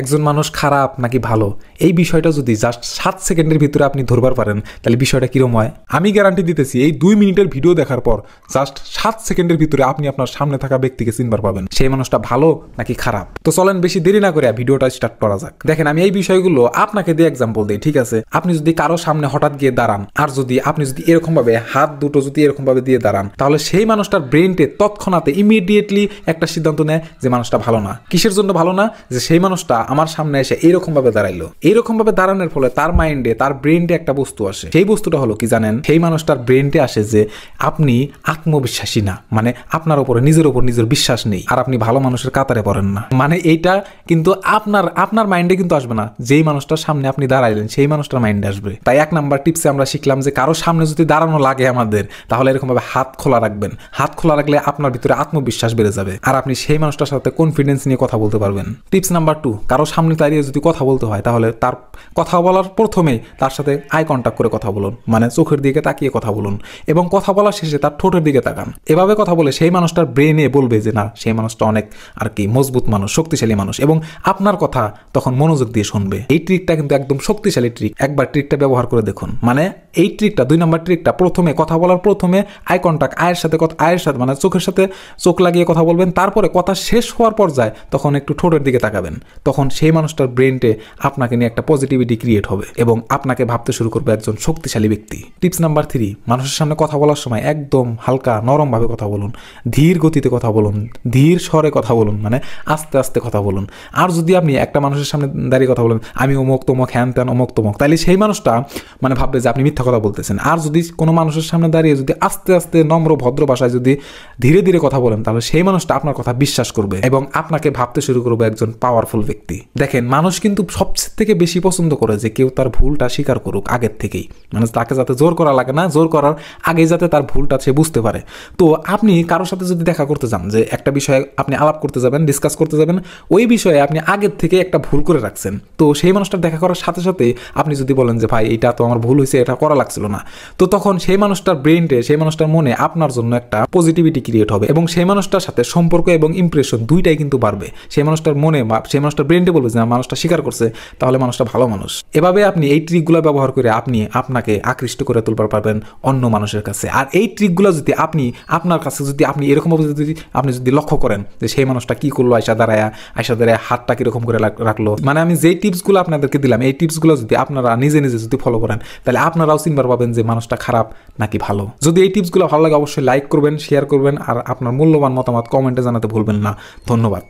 একজন মানুষ খারাপ নাকি ভালো এই বিষয়টা যদি জাস্ট 7 সেকেন্ডের ভিতরে আপনি ধরবার পারেন তাহলে বিষয়টা কিরকম হয়। আমি গ্যারান্টি দিতেছি এই 2 মিনিটের ভিডিও দেখার পর জাস্ট 7 সেকেন্ডের ভিতরে আপনি আপনার সামনে থাকা ব্যক্তিকে চিনবার পাবেন সেই মানুষটা ভালো নাকি খারাপ। তো চলেন বেশি দেরি না করে ভিডিওটা স্টার্ট করা যাক। দেখেন আমি এই বিষয়গুলো আপনাকে দিয়ে এক্সাম্পল দিই, ঠিক আছে? আপনি যদি কারো সামনে হঠাৎ গিয়ে দাঁড়ান আর যদি আপনি যদি এরকম ভাবে হাত দুটো যদি এরকম ভাবে দিয়ে দাঁড়ান তাহলে সেই মানুষটার ব্রেনটে তৎক্ষণাৎ ইমিডিয়েটলি একটা সিদ্ধান্ত নেয় যে মানুষটা ভালো না। কিসের জন্য ভালো না? যে সেই মানুষটা আমার সামনে এসে এইরকম ভাবে দাঁড়াইলো, এইরকম ভাবে দাঁড়ানোর ফলে তার মাইন্ডে তার ব্রেনটে একটা বস্তু আসে। সেই বস্তুটা হলো কি জানেন? সেই মানুষটার ব্রেনটে আসে যে আপনি আত্মবিশ্বাসী না, মানে আপনার উপরে নিজের উপর নিজের বিশ্বাস নেই আর আপনি ভালো মানুষের কাতারে পড়েন না। মানে এইটা কিন্তু আপনার মাইন্ডে কিন্তু আসবে না, যেই মানুষটার সামনে আপনি দাঁড়াইলেন সেই মানুষটার মাইন্ডে আসবে। তাই 1 নাম্বার টিপসে আমরা শিখলাম যে কারো সামনে যদি দাঁড়ানো লাগে আমাদের তাহলে এরকম ভাবে হাত খোলা রাখবেন। হাত খোলা রাখলে আপনার ভিতরে আত্মবিশ্বাস বেড়ে যাবে আর আপনি সেই মানুষটার সাথে কনফিডেন্স নিয়ে কথা বলতে পারবেন। টিপস নাম্বার 2, কারো সামনে দাঁড়িয়ে যদি কথা বলতে হয় তাহলে তার কথা বলার প্রথমেই তার সাথে আই কন্ট্যাক্ট করে কথা বলুন, মানে চোখের দিকে তাকিয়ে কথা বলুন এবং কথা বলার শেষে তার ঠোঁটের দিকে তাকান। এভাবে কথা বলে সেই মানুষটার ব্রেনে বলবে যে না, সেই মানুষটা অনেক আর কি মজবুত মানুষ, শক্তিশালী মানুষ এবং আপনার কথা তখন মনোযোগ দিয়ে শুনবে। এই ট্রিকটা কিন্তু একদম শক্তিশালী ট্রিক, একবার ট্রিকটা ব্যবহার করে দেখুন। মানে এই ট্রিকটা 2 নাম্বার ট্রিকটা প্রথমে কথা বলার প্রথমে আই কন্ট্যাক্ট, আয়ের সাথে মানে চোখের সাথে চোখ লাগিয়ে কথা বলবেন, তারপরে কথা শেষ হওয়ার পর্যায়ে তখন একটু ঠোঁটের দিকে তাকাবেন। তখন সেই মানুষটার ব্রেনটে আপনাকে নিয়ে একটা পজিটিভিটি ক্রিয়েট হবে এবং আপনাকে ভাবতে শুরু করবে একজন শক্তিশালী ব্যক্তি। টিপস নাম্বার 3, মানুষের সামনে কথা বলার সময় একদম হালকা নরম ভাবে কথা বলুন, ধীর গতিতে কথা বলুন, ধীর স্বরে কথা বলুন, মানে আস্তে আস্তে কথা বলুন। আর যদি আপনি একটা মানুষের সামনে দাঁড়িয়ে কথা বলেন আমি অমুক তমক হ্যান ত্যান অমুক তমক, তাহলে সেই মানুষটা মানে ভাববে যে আপনি মিথ্যা কথা বলতেছেন। আর যদি কোনো মানুষের সামনে দাঁড়িয়ে যদি আস্তে আস্তে নম্র ভদ্র ভাষায় যদি ধীরে ধীরে কথা বলেন তাহলে সেই মানুষটা আপনার কথা বিশ্বাস করবে এবং আপনাকে ভাবতে শুরু করবে একজন পাওয়ারফুল ব্যক্তি। দেখেন মানুষ কিন্তু সবচেয়ে থেকে বেশি পছন্দ করে যে কেউ তার ভুলটা স্বীকার করুক আগের থেকেই, মানে তাকে যাতে জোর করা লাগে না, জোর করার আগে যাতে তার ভুলটা সে বুঝতে পারে। তো আপনি কারোর সাথে যদি দেখা করতে যান, যে একটা বিষয়ে আপনি আলাপ করতে যাবেন, ডিসকাস করতে যাবেন, ওই বিষয়ে আপনি আগের থেকে একটা ভুল করে রাখছেন, তো সেই মানুষটার দেখা করার সাথে সাথে আপনি যদি বলেন যে ভাই এটা তো আমার ভুল হয়েছে, এটা করা লাগছিল না, তো তখন সেই মানুষটার ব্রেনটে, সেই মানুষটার মনে আপনার জন্য একটা পজিটিভিটি ক্রিয়েট হবে এবং সেই মানুষটার সাথে সম্পর্ক এবং ইমপ্রেশন দুইটাই কিন্তু বাড়বে। সেই মানুষটার মনে বা সেই মানুষটার ব্রেনটে বলবে যে মানুষটা স্বীকার করছে, তাহলে মানুষটা ভালো মানুষ। এভাবে আপনি এই ট্রিকগুলো ব্যবহার করে আপনি আপনাকে আকৃষ্ট করে তুলতে পারবেন অন্য মানুষের কাছে। আর এই ট্রিকগুলো যদি আপনি আপনার কাছে যদি আপনি এরকমভাবে যদি আপনি যদি লক্ষ্য করেন যে সেই মানুষটা কি করলো, আয়সা দাঁড়ায় হাতটা কিরকম করে রাখলো, মানে আমি যেই টিপসগুলো আপনাদেরকে দিলাম এই টিপসগুলো যদি আপনারা নিজে নিজে যদি ফলো করেন তাহলে আপনারাও চিনবার পাবেন যে মানুষটা খারাপ নাকি ভালো। যদি এই টিপসগুলো ভালো লাগে অবশ্যই লাইক করবেন, শেয়ার করবেন আর আপনার মূল্যবান মতামত কমেন্টে জানাতে ভুলবেন না। ধন্যবাদ।